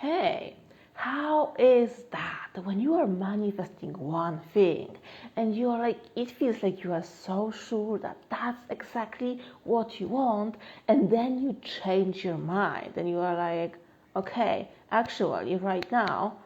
hey, how is that when you are manifesting one thing and you are like, it feels like you are so sure that that's exactly what you want, and then you change your mind and you are like, okay, actually, right now,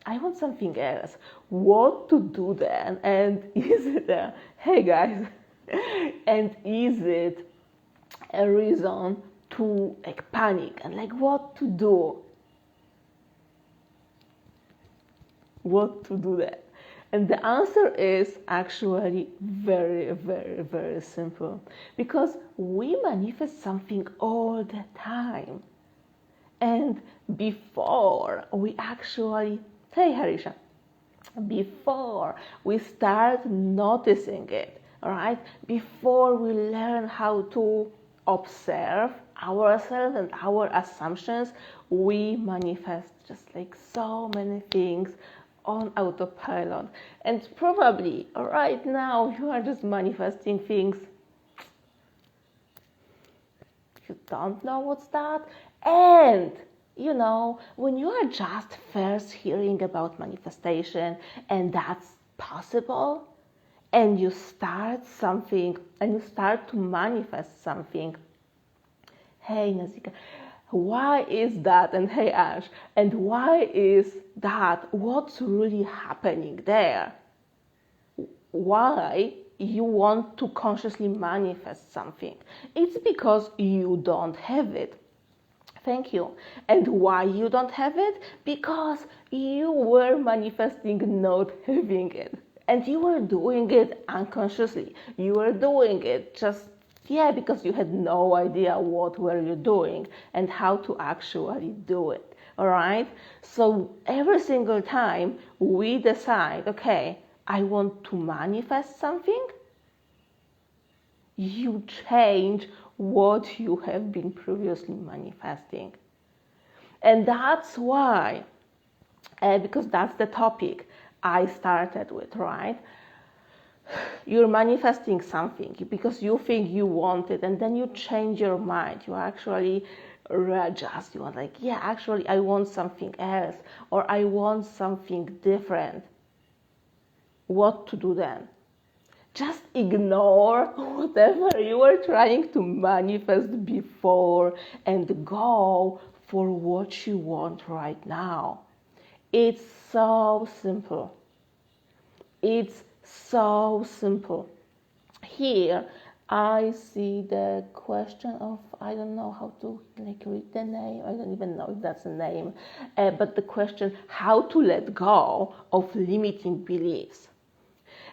I want something else. What to do then? And is it hey guys, and is it a reason to like panic and like what to do? What to do then? And the answer is actually very, very, very simple. Because we manifest something all the time. And before we actually, hey Harisha, before we start noticing it, all right? Before we learn how to observe ourselves and our assumptions, we manifest just like so many things on autopilot. And probably right now you are just manifesting things you don't know what's that. And you know, when you are just first hearing about manifestation and that's possible, and you start something and you start to manifest something, hey Nazika, why is that? And hey Ash, and why is that? What's really happening there? Why you want to consciously manifest something? It's because you don't have it. Thank you. And why you don't have it? Because you were manifesting not having it. And you were doing it unconsciously. You were doing it just, because you had no idea what were you doing and how to actually do it. All right? So every single time we decide, okay, I want to manifest something, you change what you have been previously manifesting. And that's why, because that's the topic I started with, right? You're manifesting something because you think you want it, and then you change your mind. You actually readjust. You are like, yeah, actually, I want something else, or I want something different. What to do then? Just ignore whatever you were trying to manifest before and go for what you want right now. It's so simple. It's so simple. Here, I see the question of, I don't know how to like read the name. I don't even know if that's a name. But the question, how to let go of limiting beliefs.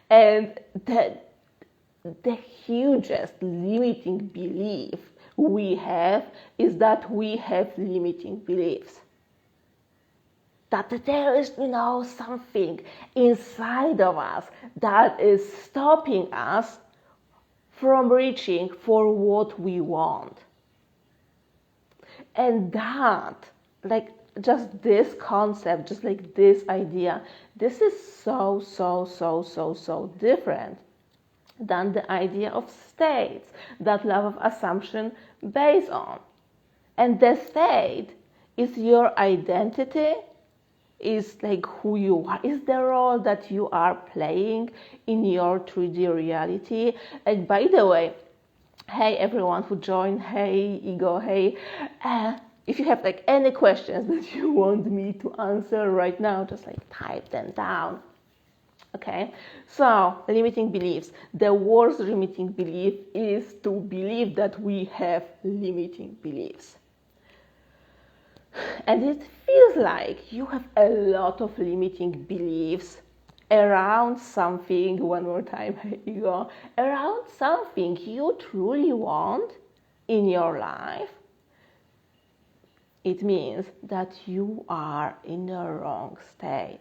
And the hugest limiting belief we have is that we have limiting beliefs. That there is, something inside of us that is stopping us from reaching for what we want. And that, like, just this concept, just like this idea, this is so different than the idea of states that law of assumption based on. And the state is your identity, is like who you are, is the role that you are playing in your 3D reality. And by the way, hey everyone who joined, hey Ego, hey, if you have like any questions that you want me to answer right now, just like type them down. Okay, so limiting beliefs. The worst limiting belief is to believe that we have limiting beliefs. And it feels like you have a lot of limiting beliefs around something, one more time, ego, around something you truly want in your life. It means that you are in the wrong state.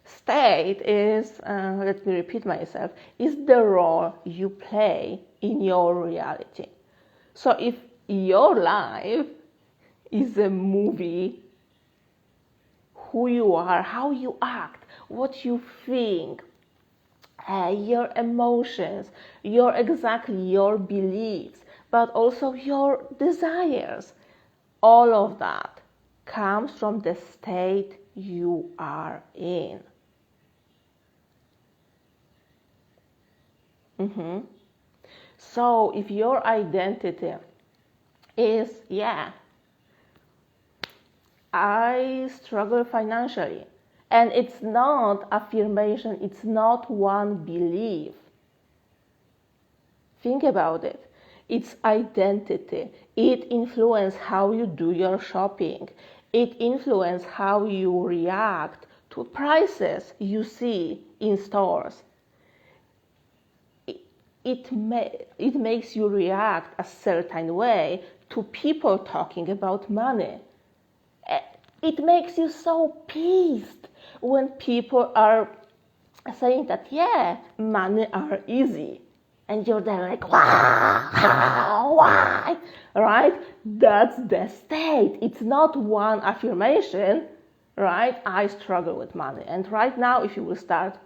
State is, let me repeat myself, is the role you play in your reality. So if your life is a movie, who you are, how you act, what you think, your emotions, your beliefs, but also your desires, all of that comes from the state you are in. So if your identity is, I struggle financially, and it's not affirmation, it's not one belief. Think about it. It's identity. It influences how you do your shopping. It influences how you react to prices you see in stores. It makes you react a certain way to people talking about money. It makes you so pissed when people are saying that, money are easy. And you're there like, why? Right? That's the state. It's not one affirmation, right? I struggle with money. And right now, if you will start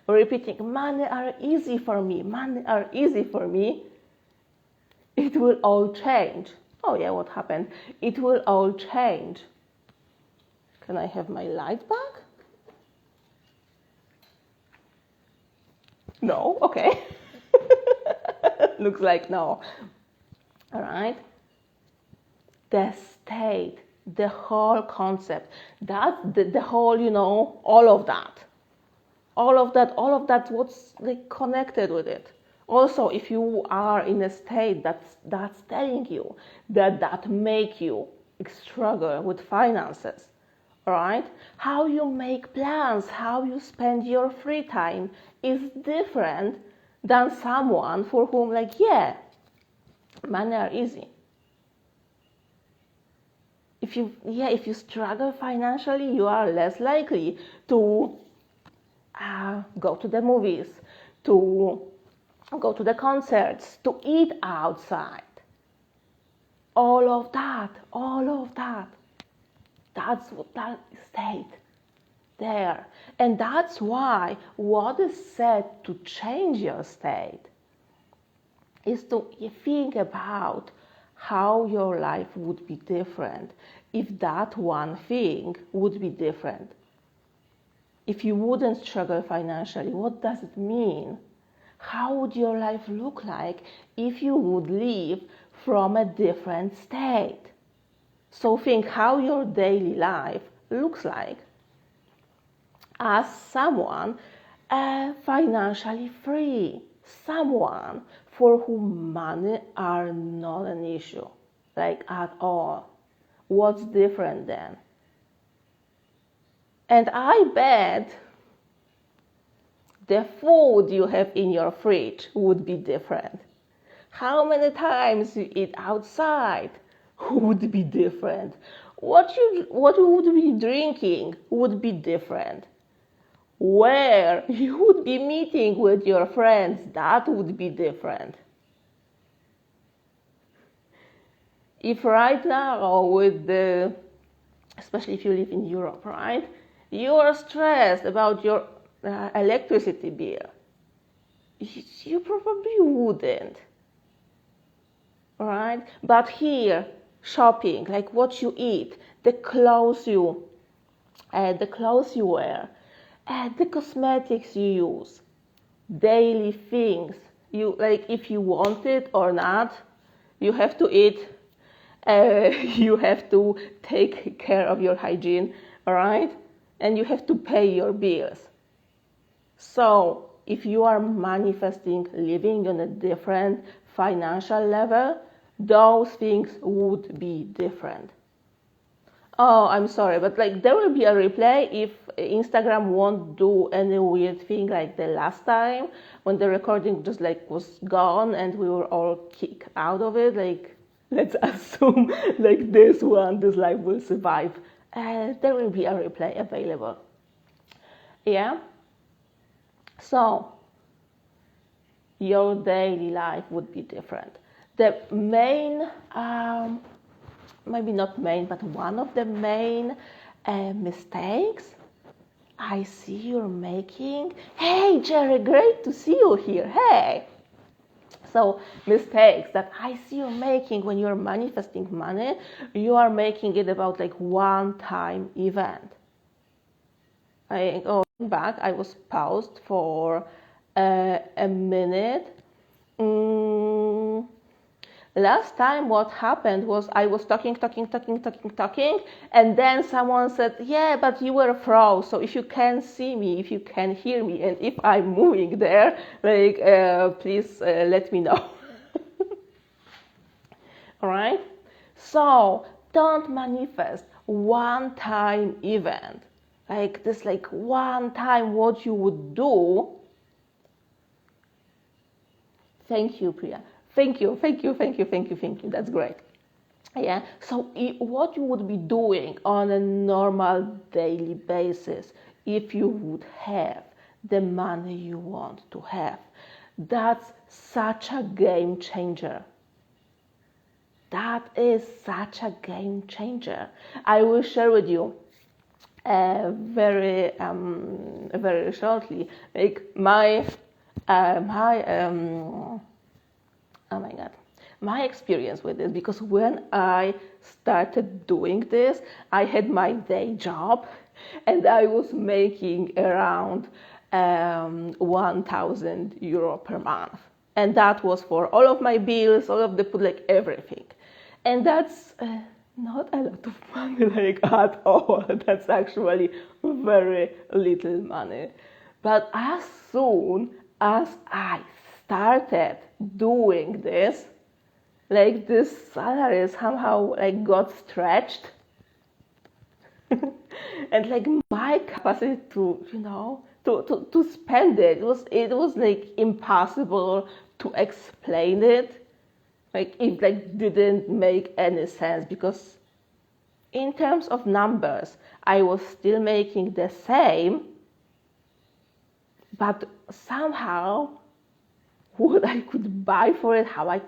repeating, money are easy for me, money are easy for me, it will all change. Oh yeah, what happened? It will all change. Can I have my light back? No? Okay. Looks like no. All right? The state, the whole concept, that the whole, all of that, what's like connected with it. Also, if you are in a state that's telling you that make you struggle with finances, right? How you make plans, how you spend your free time is different than someone for whom, money are easy. If you struggle financially, you are less likely to go to the movies, to go to the concerts, to eat outside. All of that. That's what that state there. And that's why what is said to change your state is to think about how your life would be different if that one thing would be different. If you wouldn't struggle financially, what does it mean? How would your life look like if you would live from a different state? So think how your daily life looks like as someone financially free, someone for whom money are not an issue, at all. What's different then? And I bet the food you have in your fridge would be different. How many times you eat outside would be different. What you would be drinking would be different. Where you would be meeting with your friends, that would be different. If right now, especially if you live in Europe, right, you are stressed about your electricity bill, you probably wouldn't, right? But here, shopping, like what you eat, the clothes you wear, the cosmetics you use, daily things, if you want it or not, you have to eat, you have to take care of your hygiene, right? And you have to pay your bills. So if you are manifesting living on a different financial level, those things would be different. Oh, I'm sorry, but there will be a replay if Instagram won't do any weird thing like the last time when the recording just was gone and we were all kicked out of it. Let's assume this live will survive. There will be a replay available. Yeah? So, your daily life would be different. The main, maybe not main, but one of the main mistakes I see you're making. Hey, Jerry, great to see you here. Hey. So mistakes that I see you making when you're manifesting money, you are making it about like one-time event. Back, I was paused for a minute. Last time what happened was I was talking, and then someone said, yeah, but you were froze, so if you can see me, if you can hear me, and if I'm moving there, like, please let me know. All right? So don't manifest one-time event. Like this, like one time what you would do. Thank you, Priya. Thank you. That's great. Yeah. So what you would be doing on a normal daily basis if you would have the money you want to have. That's such a game changer. That is such a game changer. I will share with you very shortly, like my experience with this, because when I started doing this, I had my day job and I was making around 1,000 euro per month, and that was for all of my bills, all of the food, like everything, and that's not a lot of money, like at all. That's actually very little money. But as soon as I started doing this, like this salary somehow like got stretched, and like my capacity to, to spend it was like impossible to explain it. Like it like didn't make any sense, because in terms of numbers, I was still making the same, but somehow what I could buy for it, how I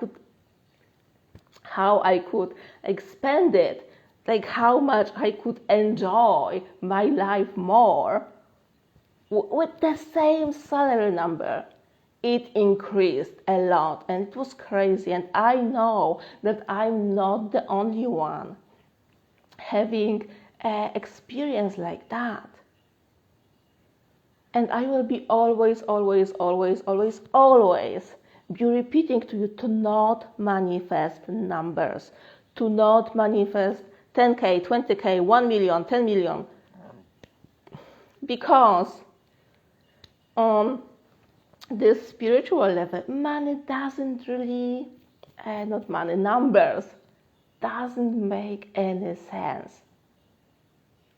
could expand it, like how much I could enjoy my life more with the same salary number. It increased a lot, and it was crazy. And I know that I'm not the only one having an experience like that. And I will be always be repeating to you to not manifest numbers, to not manifest 10K, 20K, 1 million, 10 million. Because on this spiritual level, money doesn't really, numbers doesn't make any sense,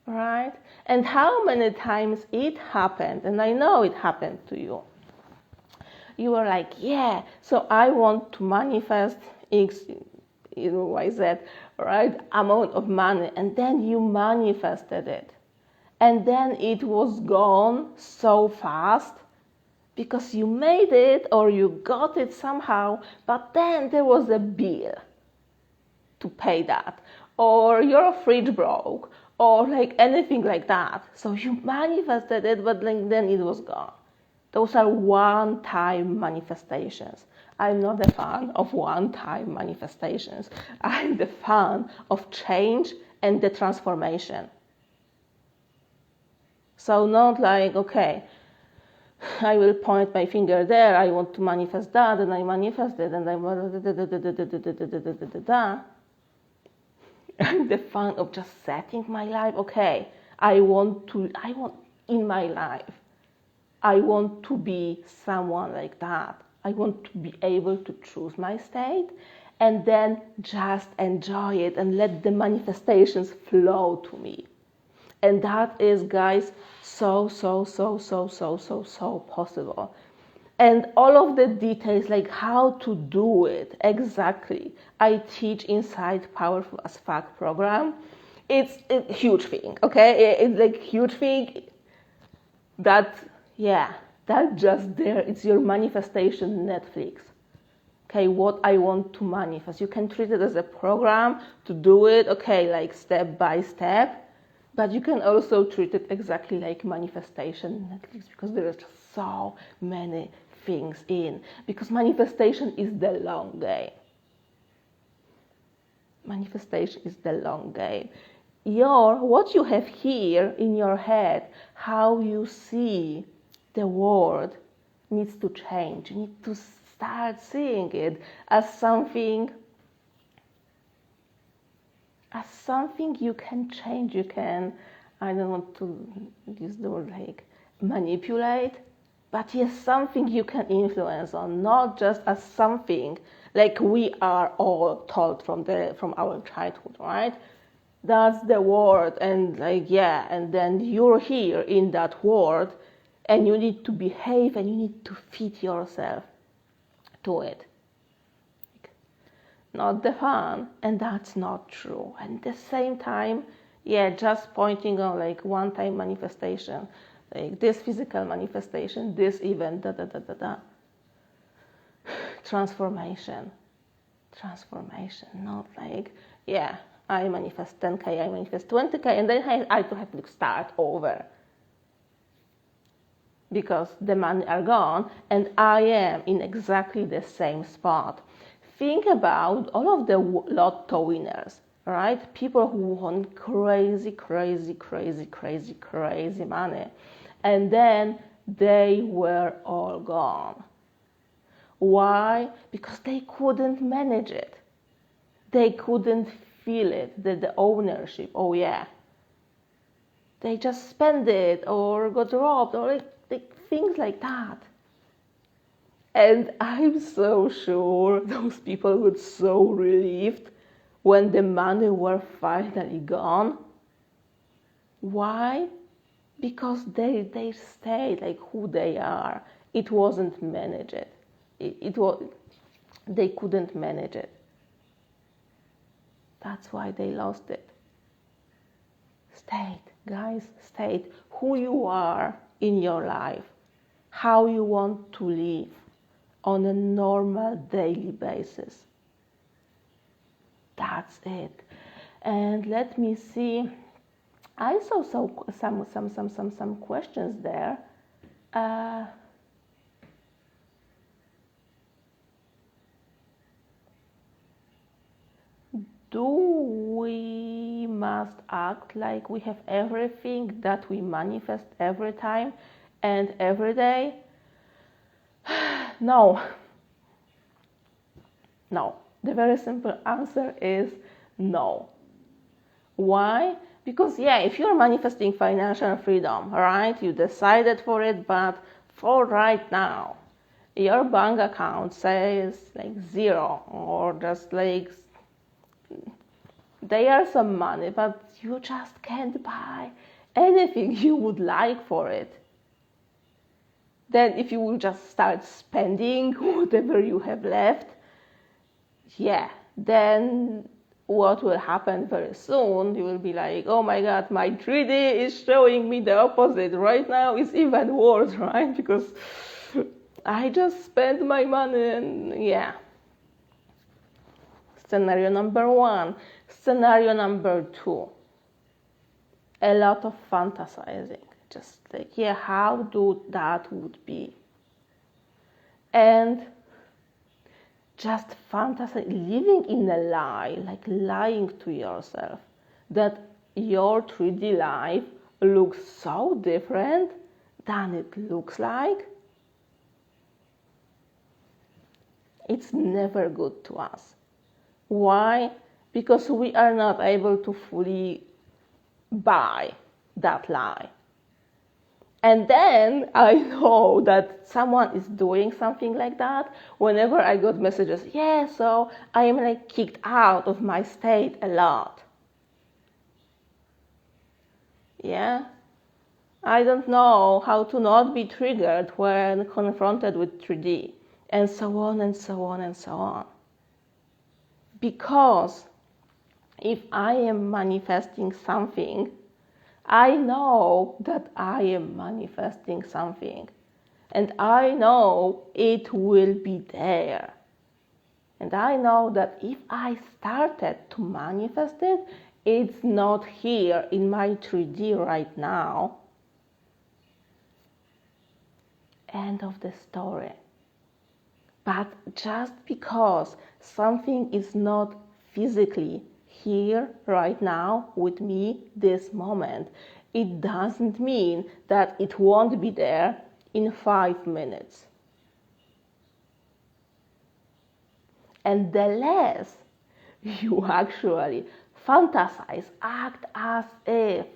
right? And how many times it happened, and I know it happened to you. You were like, yeah, so I want to manifest X, Y, Z, right, amount of money, and then you manifested it. And then it was gone so fast, because you made it or you got it somehow, but then there was a bill to pay that, or your fridge broke, or like anything like that. So you manifested it, but then it was gone. Those are one-time manifestations. I'm not a fan of one-time manifestations. I'm the fan of change and the transformation. So not like, okay, I will point my finger there, I want to manifest that, and I manifest it, and I'm the fun of just setting my life. Okay, I want in my life, I want to be someone like that. I want to be able to choose my state and then just enjoy it and let the manifestations flow to me. And that is, guys, so possible. And all of the details, like how to do it exactly, I teach inside Powerful as Fuck program. It's a huge thing, okay? It's like huge thing that just there. It's your manifestation Netflix. Okay, what I want to manifest. You can treat it as a program to do it, okay, like step by step. But you can also treat it exactly like manifestation Netflix, because there are just so many things in, because manifestation is the long game. Manifestation is the long game. What you have here in your head, how you see the world, needs to change. You need to start seeing it as something you can change. You can, I don't want to use the word like manipulate, but yes, something you can influence on, not just as something like we are all taught from our childhood, right? That's the world, and and then you're here in that world, and you need to behave and you need to fit yourself to it. Not the fun, and that's not true. And at the same time, just pointing on like one-time manifestation, like this physical manifestation, this event, transformation, not like, I manifest 10K, I manifest 20K, and then I have to start over because the money are gone and I am in exactly the same spot. Think about all of the lotto winners, right? People who won crazy money, and then they were all gone. Why? Because they couldn't manage it. They couldn't feel it, the ownership. Oh yeah. They just spent it or got robbed or like things like that. And I'm so sure those people were so relieved when the money were finally gone. Why? Because they stayed like who they are. It wasn't managed. They couldn't manage it. That's why they lost it. State, guys, state who you are in your life, how you want to live on a normal daily basis. That's it. And let me see. I saw some questions there. Do we must act like we have everything that we manifest every time and every day? No. No. The very simple answer is no. Why? Because if you're manifesting financial freedom, right? You decided for it, but for right now, your bank account says like zero or just like there are some money, but you just can't buy anything you would like for it. Then if you will just start spending whatever you have left, then what will happen very soon, you will be like, oh my God, my 3D is showing me the opposite. Right now it's even worse, right? Because I just spent my money and Scenario number 1. Scenario number 2. A lot of fantasizing. Just like, how that would be. And just living in a lie, like lying to yourself, that your 3D life looks so different than it looks like. It's never good to us. Why? Because we are not able to fully buy that lie. And then I know that someone is doing something like that. Whenever I got messages, so I am like kicked out of my state a lot. I don't know how to not be triggered when confronted with 3D, and so on and so on and so on. Because if I am manifesting something, I know that I am manifesting something. And I know it will be there. And I know that if I started to manifest it, it's not here in my 3D right now. End of the story. But just because something is not physically here right now with me this moment, it doesn't mean that it won't be there in 5 minutes. And the less you actually fantasize, act as if,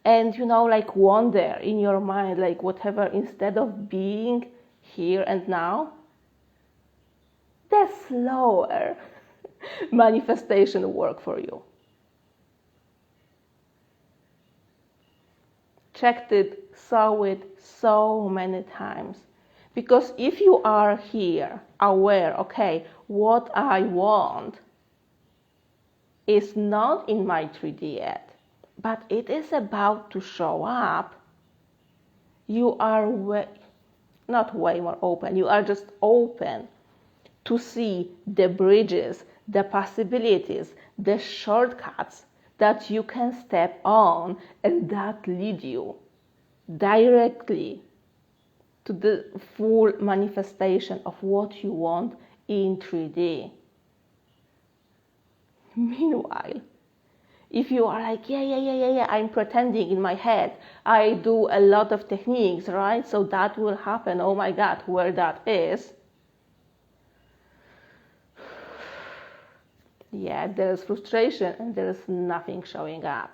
and like wonder in your mind, like whatever, instead of being here and now, the slower manifestation will work for you. Checked it, saw it so many times. Because if you are here, aware, okay, what I want is not in my 3D yet, but it is about to show up, you are not way more open, you are just open to see the bridges, the possibilities, the shortcuts that you can step on and that lead you directly to the full manifestation of what you want in 3D. Meanwhile, if you are like, yeah, I'm pretending in my head, I do a lot of techniques, right? So that will happen, oh my God, where that is. Yeah, there is frustration and there is nothing showing up.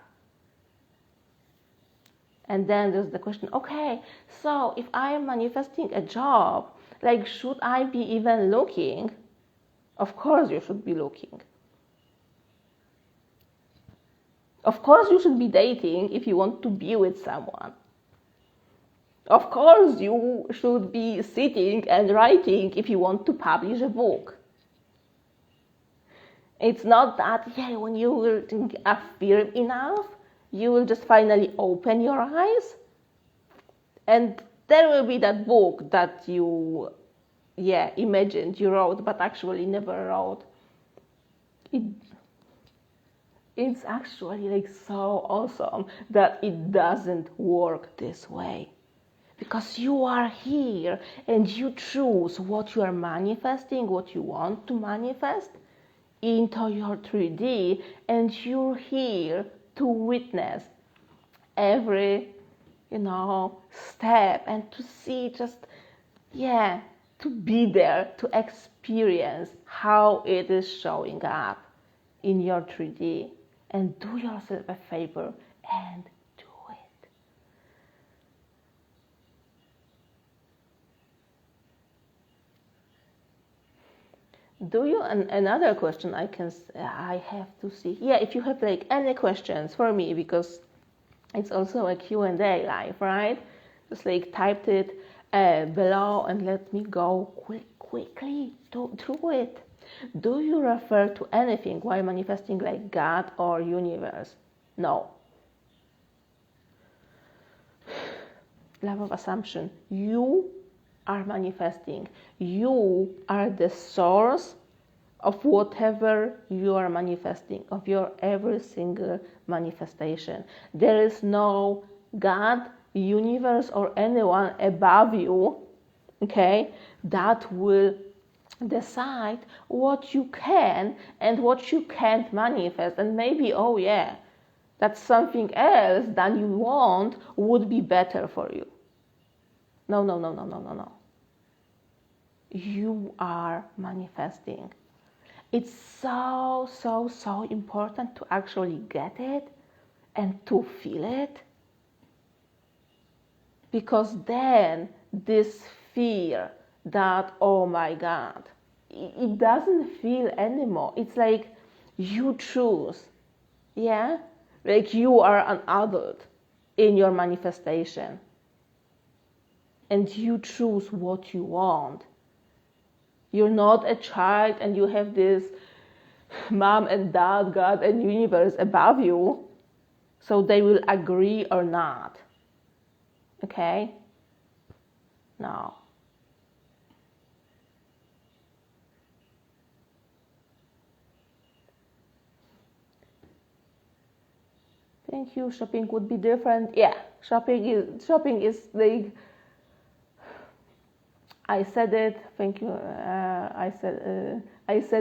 And then there's the question, okay, so if I am manifesting a job, like, should I be even looking? Of course you should be looking. Of course you should be dating if you want to be with someone. Of course you should be sitting and writing if you want to publish a book. It's not that, when you will affirm enough, you will just finally open your eyes and there will be that book that you, imagined you wrote, but actually never wrote. It's actually like so awesome that it doesn't work this way. Because you are here and you choose what you are manifesting, what you want to manifest into your 3D, and you're here to witness every, step and to see to be there, to experience how it is showing up in your 3D. And do yourself a favor and do it. Do you, another question I have to see. Yeah, if you have like any questions for me, because it's also a Q&A live, right? Just like typed it below and let me go quickly through it. Do you refer to anything while manifesting like God or universe? No. Love of assumption. You are manifesting. You are the source of whatever you are manifesting, of your every single manifestation. There is no God, universe, or anyone above you, okay, that will decide what you can and what you can't manifest. And maybe, that something else than you want would be better for you. No. You are manifesting. It's so important to actually get it and to feel it. Because then this fear that, oh my God, it doesn't feel anymore. It's like you choose, like you are an adult in your manifestation. And you choose what you want. You're not a child and you have this mom and dad, God and universe above you, so they will agree or not. Okay? No. Thank you. Shopping would be different. Yeah, shopping is like, I said it. Thank you. I said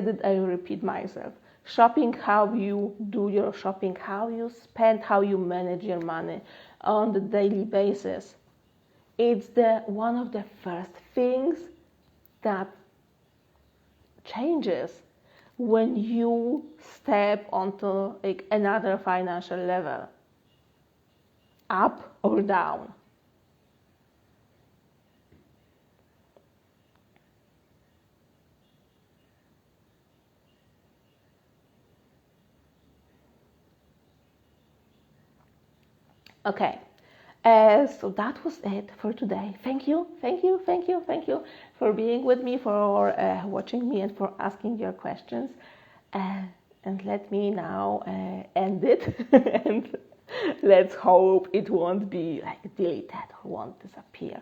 it. I repeat myself. Shopping, how you do your shopping, how you spend, how you manage your money on the daily basis. It's the one of the first things that changes when you step onto like another financial level, up or down. Okay, so that was it for today. Thank you, thank you, thank you, thank you for being with me, for watching me, and for asking your questions. And let me now end it, and let's hope it won't be like deleted or won't disappear.